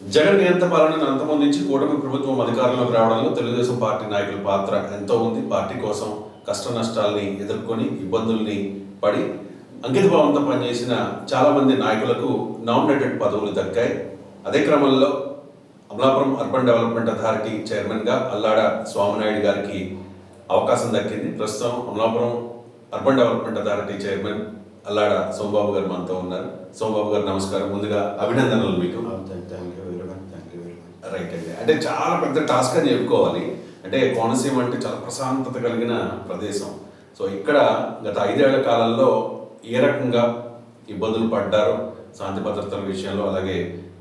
జగన్ నియంత్రణ పాలనను అంతమొందించి కూటమి ప్రభుత్వం అధికారంలోకి రావడంలో తెలుగుదేశం పార్టీ నాయకుల పాత్ర ఎంతో ఉంది. పార్టీ కోసం కష్ట నష్టాల్ని ఎదుర్కొని ఇబ్బందుల్ని పడి అంకితభావంతో పనిచేసిన చాలామంది నాయకులకు నామినేటెడ్ పదవులు దక్కాయి. అదే క్రమంలో అమలాపురం అర్బన్ డెవలప్మెంట్ అథారిటీ చైర్మన్గా అల్లాడ స్వామినాయుడు గారికి అవకాశం దక్కింది. ప్రస్తుతం Amalapuram urban development authority chairman Allada Somababu గారు మనతో ఉన్నారు. సోమబాబు గారు నమస్కారం. ముందుగా అభినందనలు మీకు. రైట్ అండి. అంటే చాలా పెద్ద టాస్క్ అని చెప్పుకోవాలి. అంటే కోనసీమ అంటే చాలా ప్రశాంతత కలిగిన ప్రదేశం. సో ఇక్కడ గత 5 ఏళ్ల కాలంలో ఏ రకంగా ఇబ్బందులు పడ్డారో శాంతి భద్రతల విషయంలో, అలాగే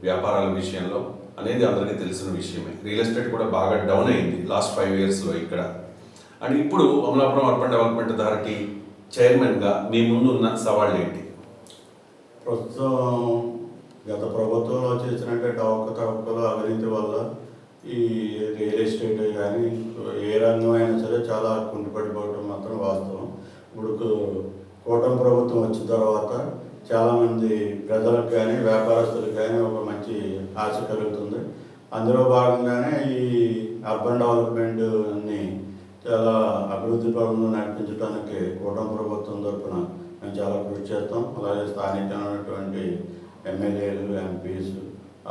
వ్యాపారాల విషయంలో అనేది అందరికీ తెలిసిన విషయమే. రియల్ ఎస్టేట్ కూడా బాగా డౌన్ అయింది లాస్ట్ 5 ఇయర్స్లో ఇక్కడ. అండ్ ఇప్పుడు అమలాపురం అర్బన్ డెవలప్మెంట్ అథారిటీ చైర్మన్గా మీ ముందు ఉన్న సవాళ్ళు ఏంటి? ప్రస్తుతం గత ప్రభుత్వంలో చేసినటువంటి అవకతవకలు, అవినీతి వల్ల ఈ రియల్ ఎస్టేట్ కానీ ఏ రంగం అయినా సరే చాలా కుంటుపడిపోవడం మాత్రం వాస్తవం. ఇప్పుడు కూటమి ప్రభుత్వం వచ్చిన తర్వాత చాలామంది ప్రజలకు కానీ వ్యాపారస్తులకు కానీ ఒక మంచి ఆశ కలుగుతుంది. అందులో భాగంగానే ఈ అర్బన్ డెవలప్మెంట్ని చాలా అభివృద్ధి పనులను నడిపించడానికి కూటమి ప్రభుత్వం తరఫున మేము చాలా కృషి చేస్తాం. అలాగే స్థానికమైనటువంటి ఎమ్మెల్యేలు, ఎంపీస్,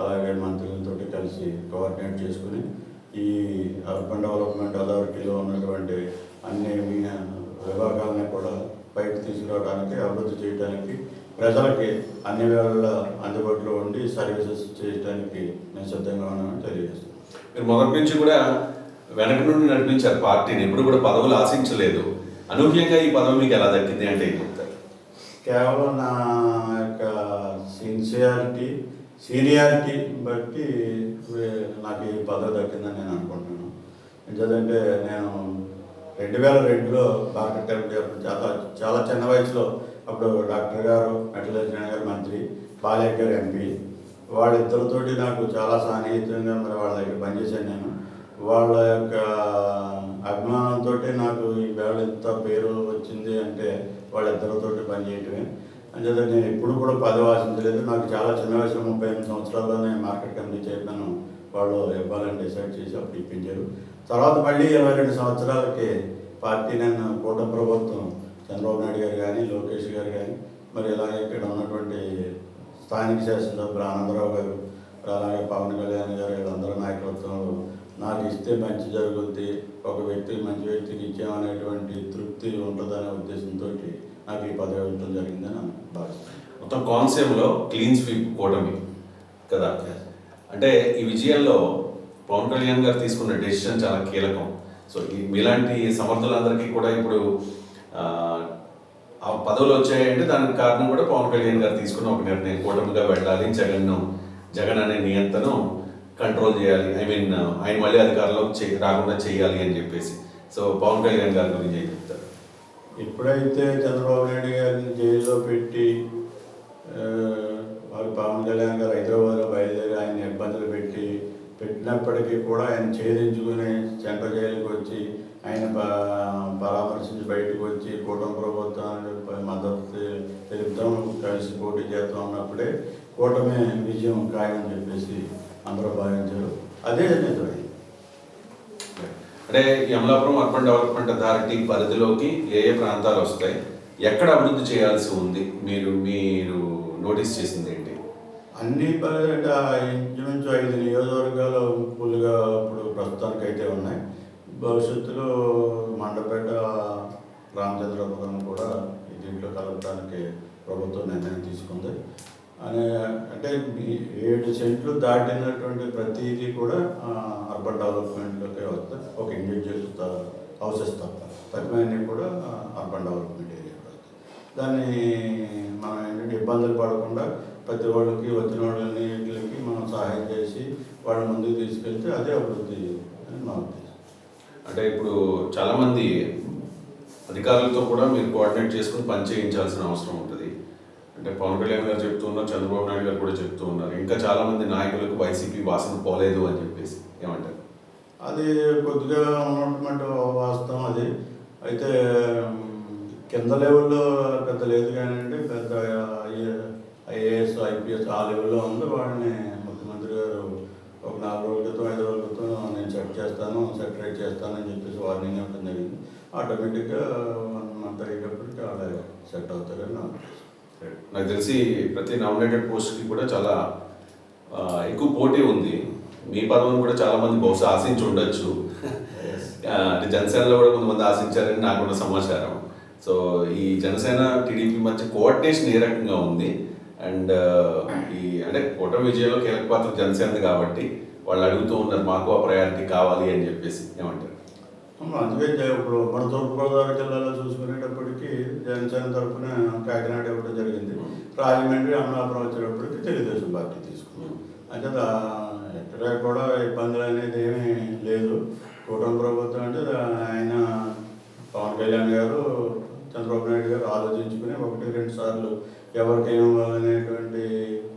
అలాగే మంత్రులతో కలిసి కోఆర్డినేట్ చేసుకుని ఈ అర్బన్ డెవలప్మెంట్ అథారిటీలో ఉన్నటువంటి అన్ని విభాగాలని కూడా పైకి తీసుకురావడానికి, అభివృద్ధి చేయడానికి, ప్రజలకి అన్ని వేళ అందుబాటులో ఉండి సర్వీసెస్ చేయడానికి మేము సిద్ధంగా ఉన్నామని తెలియజేస్తాం. మీరు మొదటి నుంచి కూడా వెనక నుండి నడిపించారు పార్టీని, ఎప్పుడు కూడా పదవులు ఆశించలేదు. అనూహ్యంగా ఈ పదవి మీకు ఎలా దక్కింది అంటే ఏం చెప్తారు? కేవలం నా యొక్క సీనియారిటీ బట్టి నాకు ఈ పదవి దక్కిందని నేను అనుకుంటున్నాను. ఎందుకంటే నేను 2002లో చాలా చిన్న వయసులో అప్పుడు డాక్టర్ గారు, మెట్లలక్ష్మణ గారు మంత్రి, బాలయ్య గారు ఎంపీ, వాళ్ళిద్దరితోటి నాకు చాలా సాన్నిహితంగా మరి వాళ్ళ దగ్గర పనిచేశాను నేను. వాళ్ళ యొక్క అభిమానంతో నాకు ఈవేళ ఇంత పేరు వచ్చింది అంటే వాళ్ళిద్దరితో పనిచేయటమే. అంచేత నేను ఎప్పుడు కూడా పదవి ఆశించలేదు. నాకు చాలా చిన్న వయసులో 38 సంవత్సరాల్లోనే మార్కెట్ కమిటీ చైర్మన్ వాళ్ళు ఇవ్వాలని డిసైడ్ చేసి అప్పుడు ఇప్పించారు. తర్వాత మళ్ళీ 22 సంవత్సరాలకి పార్టీ నన్ను కూటమి ప్రభుత్వం చంద్రబాబు నాయుడు గారు కానీ, లోకేష్ గారు కానీ, మరి ఇలాగే ఇక్కడ ఉన్నటువంటి స్థానిక శాసనసభ్యులు ఆనందరావు గారు, అలాగే పవన్ కళ్యాణ్ గారు, వీళ్ళందరూ నాయకత్వంలో నాకు ఇస్తే మంచి జరుగుద్ది, ఒక వ్యక్తికి మంచి వ్యక్తికి ఇచ్చామనేటువంటి తృప్తి ఉంటుందనే ఉద్దేశంతో నాకు ఈ పదవి ఇవ్వడం జరిగిందని నేను భావిస్తాను. మొత్తం కోనసీమలో క్లీన్ స్వీప్ కూటమి కదా. అంటే ఈ విజయంలో పవన్ కళ్యాణ్ గారు తీసుకున్న డెసిషన్ చాలా కీలకం. సో మీలాంటి సమర్థులందరికీ కూడా ఇప్పుడు ఆ పదవులు వచ్చాయంటే దానికి కారణం కూడా పవన్ కళ్యాణ్ గారు తీసుకున్న ఒక నిర్ణయం. కూటమిగా వెళ్ళాలి, జగన్ అనే నియంత్రణను కంట్రోల్ చేయాలి, ఆయన మళ్ళీ అధికారంలో రాకుండా చేయాలి అని చెప్పేసి. సో పవన్ కళ్యాణ్ గారి గురించి ఏం చెప్తారు? ఎప్పుడైతే చంద్రబాబు నాయుడు గారిని జైల్లో పెట్టి వారు పవన్ కళ్యాణ్ గారు హైదరాబాద్లో బయలుదేరి ఆయన ఇబ్బందులు పెట్టినప్పటికీ కూడా ఆయన ఛేదించుకుని సెంట్రల్ జైలుకి వచ్చి ఆయన పరామర్శించి బయటకు వచ్చి కూటమి ప్రభుత్వానికి మద్దతు తెలుపుతాం, కలిసి పోటీ చేస్తాం ఉన్నప్పుడే కూటమి విజయం ఖాయమని చెప్పేసి అందరూ భావించారు. అదే నిజమే. అంటే ఈ అమలాపురం అర్బన్ డెవలప్మెంట్ అథారిటీ పరిధిలోకి ఏ ప్రాంతాలు వస్తాయి, ఎక్కడ అభివృద్ధి చేయాల్సి ఉంది, మీరు నోటీస్ చేసింది ఏంటి? అన్ని ఇంచుమించు 5 నియోజకవర్గాలు ఫుల్గా ఇప్పుడు ప్రస్తుతానికి అయితే ఉన్నాయి. భవిష్యత్తులో మండపేట, రామచంద్రపురం కూడా దీంట్లో కలపడానికి ప్రభుత్వం నిర్ణయం తీసుకుంది. అంటే 7 సెంట్లు దాటినటువంటి ప్రతిదీ కూడా అర్బన్ డెవలప్మెంట్లోకే వస్తాయి. ఒక ఇండివిజువల్ హౌసెస్ తక్కువన్నీ కూడా అర్బన్ డెవలప్మెంట్ ఏరియాకి వస్తాయి. దాన్ని మనం ఏంటంటే ఇబ్బందులు పడకుండా ప్రతి వాళ్ళకి వచ్చిన వాళ్ళకి మనం సహాయం చేసి వాళ్ళ ముందుకు తీసుకెళ్తే అదే అభివృద్ధి అని నా ఉద్దేశం. అంటే ఇప్పుడు చాలామంది అధికారులతో కూడా మీరు కోఆర్డినేట్ చేసుకుని పని చేయించాల్సిన అవసరం ఉంటుంది. అంటే పవన్ కళ్యాణ్ గారు చెప్తూ ఉన్నారు, చంద్రబాబు నాయుడు గారు కూడా చెప్తూ ఉన్నారు, ఇంకా చాలామంది నాయకులకు వైసీపీ వాసన పోలేదు అని చెప్పేసి. ఏమంటారు? అది కొద్దిగా ఉన్నటువంటి వాస్తవం. అది అయితే కింద లెవెల్లో పెద్ద లేదు కానీ అంటే పెద్ద ఐఏఎస్, ఐపీఎస్ ఆ లెవెల్లో ఉంది. వాడిని ముఖ్యమంత్రి గారు నామినేట్ చేస్తానని చెప్పేసి వార్నింగ్ ఇవ్వడం జరిగింది. ఆటోమేటిక్గా 1 మంత్ అయ్యేటప్పటికి వాళ్ళే సెట్ అవుతారని నాకు తెలుసు. నాకు తెలిసి ప్రతి నామినేటెడ్ పోస్ట్కి కూడా చాలా ఎక్కువ పోటీ ఉంది. మీ పదవిని కూడా చాలా మంది బహుశా ఆశించి ఉండొచ్చు. అంటే జనసేనలో కూడా కొంతమంది ఆశించారని నాకున్న సమాచారం. సో ఈ జనసేన టీడీపీ మధ్య కోఆర్డినేషన్ ఏ రకంగా ఉంది? అండ్ ఈ అంటే కూటమి విజయంలో కీలక పాత్ర జనసేనది కాబట్టి వాళ్ళు అడుగుతూ ఉన్నారు మాకు ఆ ప్రయారిటీ కావాలి అని చెప్పేసి, ఏమంటారు? అందుకే ఇప్పుడు మన తూర్పుగోదావరి జిల్లాలో చూసుకునేటప్పటికి జనసేన తరఫున కాకినాడ ఇవ్వడం జరిగింది. రాజమండ్రి, అమలాపురం వచ్చేటప్పటికి తెలుగుదేశం పార్టీ తీసుకున్నాం. అంటే ఎక్కడ కూడా ఇబ్బందులు అనేది ఏమీ లేదు. కూటమి ప్రభుత్వం అంటే ఆయన పవన్ కళ్యాణ్ గారు, చంద్రబాబు నాయుడు గారు ఆలోచించుకుని 1-2 సార్లు ఎవరికి ఏమి ఇవ్వాలనేటువంటి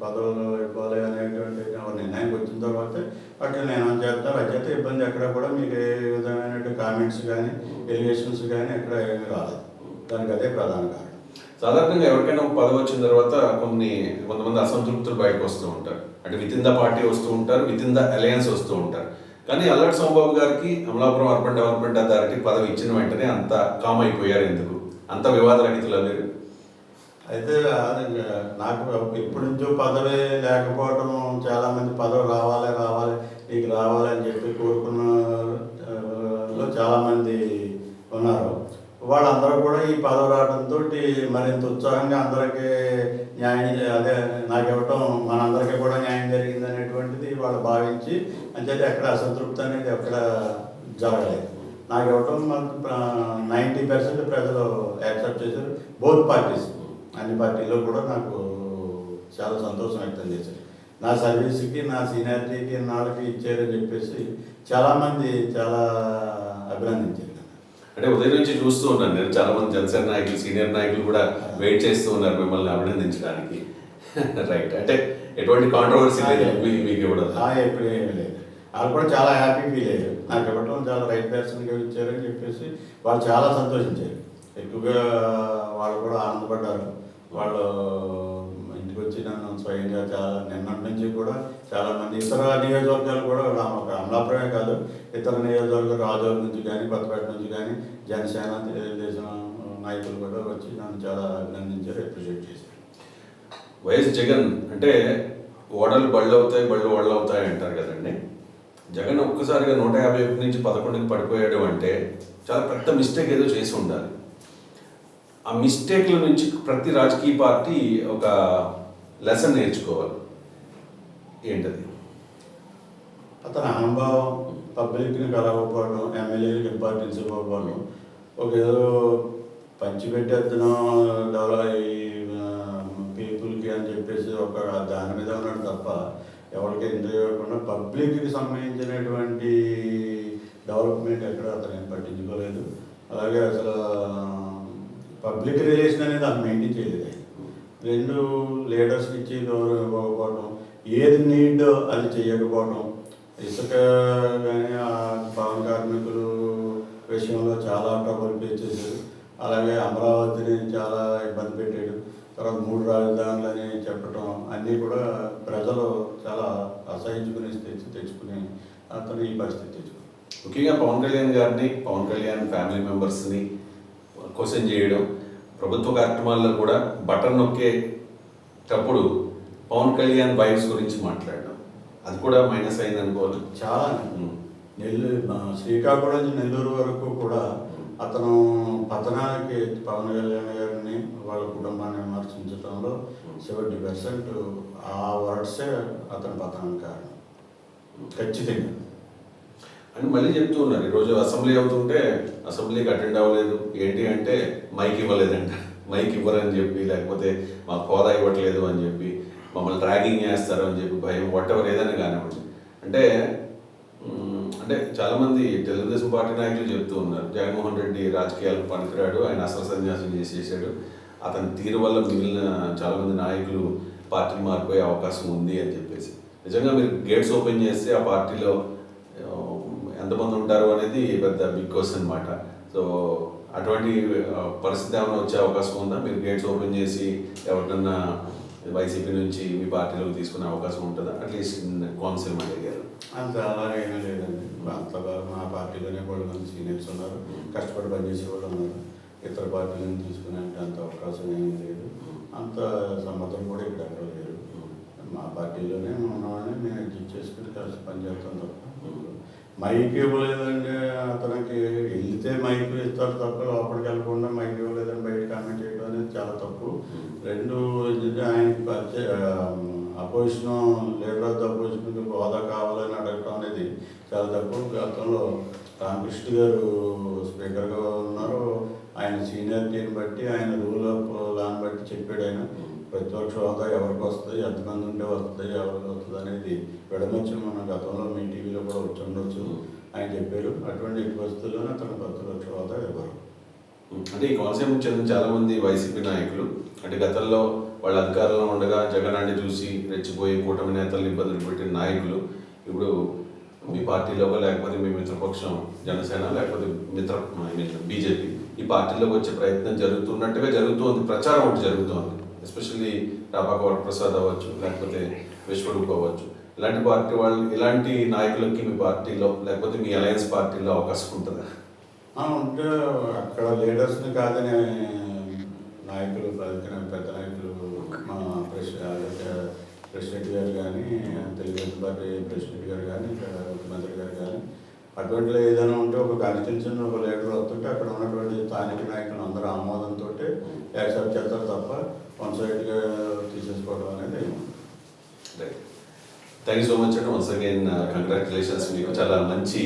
పదవులు ఇవ్వాలి అనేటువంటి నిర్ణయానికి వచ్చిన తర్వాత అట్లా నేను చేస్తాను. రచయిత ఇబ్బంది ఎక్కడ కూడా మీకు ఏ విధమైన కామెంట్స్ కానీ ఎలిగేషన్స్ కానీ ఎక్కడ ఏమీ రాలేదు. దానికి అదే ప్రధాన కారణం. సాధారణంగా ఎవరికైనా ఒక పదవి వచ్చిన తర్వాత కొంతమంది అసంతృప్తులు బయటకు వస్తూ ఉంటారు. అంటే విత్ ఇన్ ద పార్టీ వస్తూ ఉంటారు, విత్ ఇన్ ద అలయన్స్ వస్తూ ఉంటారు. కానీ అల్లటి సోమబాబు గారికి అమలాపురం అర్బన్ డెవలప్మెంట్ అథారిటీ పదవి ఇచ్చిన వెంటనే అంత కామ్ అయిపోయారు. ఎందుకు అంత వివాదరహితులు లేరు? అయితే నాకు ఎప్పటి నుంచో పదవి లేకపోవడం, చాలామంది పదవి రావాలి నీకు రావాలి అని చెప్పి కోరుకున్న చాలామంది ఉన్నారు. వాళ్ళందరూ కూడా ఈ పదవి రావడంతో మరింత ఉత్సాహంగా అందరికీ న్యాయం, అదే నాకు ఇవ్వటం మనందరికీ కూడా న్యాయం జరిగింది అనేటువంటిది వాళ్ళు భావించి అంచేది ఎక్కడ అసంతృప్తి అనేది ఎక్కడ జరగలేదు. నాకు ఇవ్వటం 90% ప్రజలు యాక్సెప్ట్ చేశారు. బోత్ పార్టీస్, అన్ని పార్టీలో కూడా నాకు చాలా సంతోషం వ్యక్తం చేశారు. నా సర్వీస్కి, నా సీనియారిటీకి, నాళ్ళకి ఇచ్చారని చెప్పేసి చాలామంది చాలా అభినందించారు. అంటే ఉదయం నుంచి చూస్తూ ఉన్నాను నేను, చాలా మంది జనసేన నాయకులు, సీనియర్ నాయకులు కూడా వెయిట్ చేస్తూ ఉన్నారు మిమ్మల్ని అభినందించడానికి. రైట్, అంటే ఎటువంటి కాంట్రవర్సీ లేదు మీకు ఇవ్వడం? ఎప్పుడు ఏమీ లేదు. వాళ్ళు కూడా చాలా హ్యాపీ ఫీల్ అయ్యారు. నాకు ఇవ్వటం చాలా రైట్ పర్సన్గా ఇచ్చారని చెప్పేసి వాళ్ళు చాలా సంతోషించారు. ఎక్కువగా వాళ్ళు కూడా ఆనందపడ్డారు. వాళ్ళు ఇంటికి వచ్చి నన్ను స్వయంగా చాలా నిన్నటి నుంచి కూడా చాలామంది ఇతర నియోజకవర్గాలు కూడా అమలాపురమే కాదు, ఇతర నియోజకవర్గాలు రాజోల నుంచి కానీ, కొత్తపేట నుంచి కానీ జనసేన, తెలుగుదేశం నాయకులు కూడా వచ్చి నన్ను చాలా అభినందించారు, అప్రిషియేట్ చేశారు. వైఎస్ జగన్ అంటే ఓడలు బళ్ళు అవుతాయి, బళ్ళు ఓడలు అవుతాయి అంటారు కదండి. జగన్ ఒక్కసారిగా 151 నుంచి 11కి పడిపోయాడు అంటే చాలా పెద్ద మిస్టేక్ ఏదో చేసి ఉండాలి. ఆ మిస్టేక్ల నుంచి ప్రతి రాజకీయ పార్టీ ఒక లెసన్ నేర్చుకోవాలి. ఏంటది? అతని అహంభావం, పబ్లిక్ని కలవకపోవడం, ఎమ్మెల్యేలకు ఇంపార్టెన్స్ ఇవ్వకపోవడం, ఒక ఏదో పంచిపెట్టేస్తున్నాం పీపుల్కి అని చెప్పేసి ఒక దాని మీద ఉన్నాడు తప్ప ఎవరికి ఎంజాయ్ ఇవ్వకుండా పబ్లిక్కి సంబంధించినటువంటి డెవలప్మెంట్ ఎక్కడ అతను పట్టించుకోలేదు. అలాగే అసలు పబ్లిక్ రిలేషన్ అనేది అది మెయింటైన్ చేయలేదు. 2 లీడర్స్కి ఇచ్చి గౌరవం ఇవ్వకపోవడం, ఏది నీడ్ అది చేయకపోవడం, ఇసుక కానీ పవన్ కార్మికులు విషయంలో చాలా ట్రబుల్ ఫేస్ చేశారు. అలాగే అమరావతిని చాలా ఇబ్బంది పెట్టాడు. తర్వాత 3 రాజధానులని చెప్పడం అన్నీ కూడా ప్రజలు చాలా అసహించుకుని తెచ్చుకుని అతను ఈ పరిస్థితి తెచ్చుకున్నాడు. ముఖ్యంగా పవన్ కళ్యాణ్ గారిని, పవన్ కళ్యాణ్ ఫ్యామిలీ మెంబర్స్ని క్వశ్చన్ చేయడం, ప్రభుత్వ కార్యక్రమాల్లో కూడా బటన్ నొక్కేటప్పుడు పవన్ కళ్యాణ్ వైఫ్స్ గురించి మాట్లాడడం, అది కూడా మైనస్ అయింది అనుకోవాలి. చాలా శ్రీకాకుళం నుంచి నెల్లూరు వరకు కూడా అతను పతనానికి పవన్ కళ్యాణ్ గారిని వాళ్ళ కుటుంబాన్ని విమర్శించడంలో 70% ఆ వర్డ్సే అతని పతనానికి కారణం ఖచ్చితంగా. అని మళ్ళీ చెప్తూ ఉన్నారు. ఈరోజు అసెంబ్లీ అవుతుంటే అసెంబ్లీకి అటెండ్ అవ్వలేదు, ఏంటి అంటే మైక్ ఇవ్వలేదంట, మైక్ ఇవ్వరని చెప్పి, లేకపోతే మాకు హోదా ఇవ్వట్లేదు అని చెప్పి, మమ్మల్ని ట్రాకింగ్ చేస్తారు అని చెప్పి భయం, వాటెవర్ ఏదైనా కానివ్వండి. అంటే చాలామంది తెలుగుదేశం పార్టీ నాయకులు చెప్తూ ఉన్నారు, జగన్మోహన్ రెడ్డి రాజకీయాలకు పనికిరాడు, ఆయన అసలు సన్యాసం చేసేసాడు, అతని తీరు వల్ల మిగిలిన చాలామంది నాయకులు పార్టీని మారిపోయే అవకాశం ఉంది అని చెప్పేసి. నిజంగా మీరు గేట్స్ ఓపెన్ చేస్తే ఆ పార్టీలో ఎంతమంది ఉంటారు అనేది పెద్ద బిగ్ క్వశ్చన్ అన్నమాట. సో అటువంటి పరిస్థితి ఏమైనా వచ్చే అవకాశం ఉందా? మీరు గేట్స్ ఓపెన్ చేసి ఎవరికన్నా వైసీపీ నుంచి మీ పార్టీలోకి తీసుకునే అవకాశం ఉంటుందా అట్లీస్ట్ కౌన్సిల్ మండలి గారు? అంత అలాగే ఏమీ లేదండి. అంతగా మా పార్టీలోనే వాళ్ళు మంది సీనియర్స్ ఉన్నారు, కష్టపడి పనిచేసే వాళ్ళు ఉన్నారు. ఇతర పార్టీల నుంచి తీసుకునే అంత అవకాశం ఏమీ లేదు. అంత సమ్మతం కూడా ఇక్కడ ఎక్కడ లేదు. మా పార్టీలోనే ఉన్నామని మేము అడ్జస్ట్ చేసుకుని కలిసి పనిచేస్తాం తప్ప మైక్ ఇవ్వలేదంటే అతనికి వెళ్తే మైక్ ఇస్తారు తప్ప లోపలికి వెళ్ళకుండా మైక్ ఇవ్వలేదని బయట కామెంట్ చేయడం అనేది చాలా తప్పు. రెండు ఆయనకి opposition leader of the opposition హోదా కావాలని అడగటం అనేది చాలా తప్పు. గతంలో రామకృష్ణ గారు స్పీకర్గా ఉన్నారు. ఆయన సీనియారిటీని బట్టి ఆయన రూల్ ఆఫ్ లాని బట్టి చెప్పాడు. ఆయన ప్రతిపక్ష హోదా ఎవరికి వస్తుంది, ఎంతమంది ఉంటే వస్తుంది, ఎవరికి వస్తుంది అనేది విడమర్చి మన గతంలో మీ టీవీలో కూడా వచ్చి ఉండొచ్చు. ఆయన చెప్పారు అటువంటి ఎట్టి పరిస్థితుల్లోనే అతను ప్రతిపక్ష హోదా ఇవ్వరు. అంటే ఈ కోనసీమ చెందిన చాలా మంది వైసీపీ నాయకులు అంటే గతంలో వాళ్ళ అధికారంలో ఉండగా జగనాన్ని చూసి రెచ్చిపోయి కూటమి నేతలు ఇబ్బందులు పెట్టిన నాయకులు ఇప్పుడు మీ పార్టీలోకి లేకపోతే మీ మిత్రపక్షం జనసేన లేకపోతే బీజేపీ ఈ పార్టీలోకి వచ్చే ప్రయత్నం జరుగుతున్నట్టుగా జరుగుతోంది, ప్రచారం ఒకటి జరుగుతోంది. ఎస్పెషల్లీ రాపాక వరప్రసాద్ అవ్వచ్చు, లేకపోతే విశ్వరూప్ అవ్వచ్చు, ఇలాంటి పార్టీ వాళ్ళు ఇలాంటి నాయకులకి మీ పార్టీలో లేకపోతే మీ అలయన్స్ పార్టీలో అవకాశం ఉంటుందా? ఉంటే అక్కడ లీడర్స్ని కాదని నాయకులు పెద్ద నాయకులు మా ప్రెసిడెంట్ గారు కానీ, తెలుగుదేశం పార్టీ ప్రెసిడెంట్ గారు కానీ, ముఖ్యమంత్రి గారు కానీ అటువంటిలో ఏదైనా ఉంటే ఒక కాన్స్టిట్యూన్సీ ఒక లీడర్ వస్తుంటే అక్కడ ఉన్నటువంటి స్థానిక నాయకులు అందరూ ఆమోదంతో యాక్సెప్ట్ చేస్తారు తప్ప వన్ సైడ్గా తీసేసుకోవడం అనేది right. Thank you so much అండి. Once again congratulations. మీకు చాలా మంచి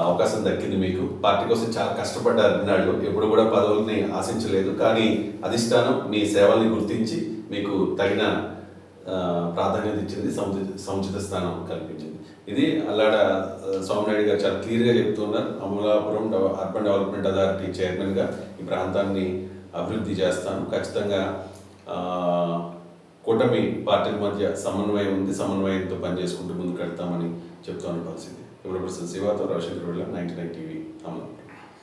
అవకాశం దక్కింది. మీకు పార్టీ కోసం చాలా కష్టపడ్డారు అన్నాడు. ఎప్పుడు కూడా పదవుల్ని ఆశించలేదు, కానీ అధిష్టానం మీ సేవల్ని గుర్తించి మీకు తగిన ప్రాధాన్యత ఇచ్చింది, సముచిత స్థానం కల్పించింది. ఇది అల్లాడ సోమనాయుడు గారు చాలా క్లియర్గా చెప్తున్నారు. అమలాపురం అర్బన్ డెవలప్మెంట్ అథారిటీ చైర్మన్గా ఈ ప్రాంతాన్ని అభివృద్ధి చేస్తాను, ఖచ్చితంగా కూటమి పార్టీల మధ్య సమన్వయం ఉంది, సమన్వయంతో పనిచేసుకుంటూ ముందుకు వెళ్తామని చెప్తాను పరిస్థితి. ఇప్పుడు శివాతో రవిశంకర్ 99 టీవీ అమలాపురం.